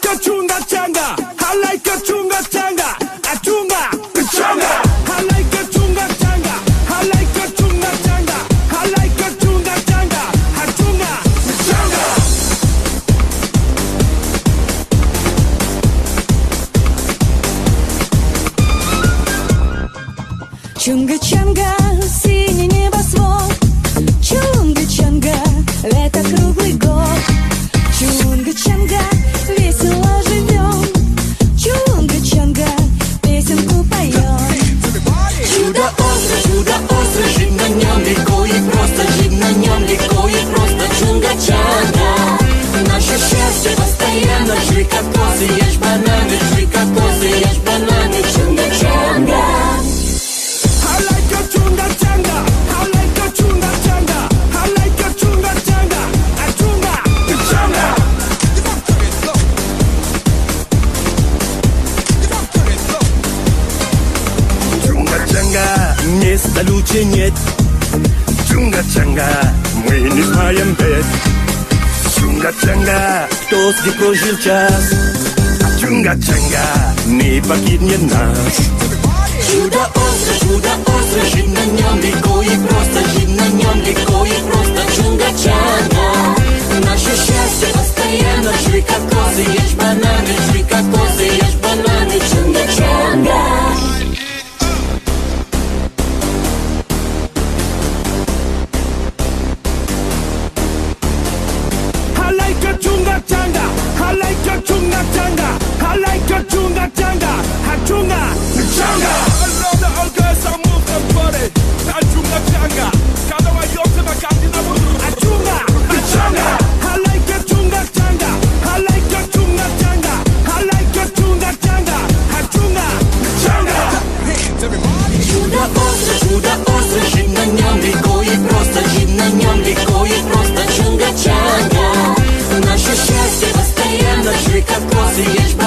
a chunga changa. I like a chunga changa. A chunga changa. I like a chunga changa. I like a chunga changa. I like a chunga changa. A chunga changa. Чунга-чанга, синий небосвод. Чунга-чанга, лето круглый год. Чунга-чанга, весело живем. Чунга-чанга, песенку поем. Чудо-остро, жить на нем легко и просто. Жить на нем легко и просто. Чунга-чанга, наше счастье постоянно. Жуй кокосы, ешь бананы. Жуй кокосы, ешь бананы. Чунга-чанга. I like a chunga changa. I like a chunga changa. I like a chunga changa. A chunga changa. Чунга-чанга, места лучше нет. Чунга-чанга, мы не знаем бед. Чунга-чанга, кто здесь прожил час? Чунга-чанга, не покинет нас. Чудо-остро, жить на нем легко и просто. Жить на нем легко и просто. Чунга-чанга, наше счастье постоянно. Жуй кокосы, ешь бананы. Жуй кокосы, ешь бананы. Чунга-чанга. I like a chunga changa. I like a chunga changa. I like a chunga changa. A chunga changa. I love the old girls that move their body. A chunga changa. Cada one you to my cantina. A chunga changa. I like a chunga changa. I like a chunga changa. I like a chunga changa. A chunga changa. Чудо-остро, жить на нем легко и просто. Жить на нем легко и просто. Чунга-чанга, наше счастье постоянно. Жуй кокосы, ешь бананы.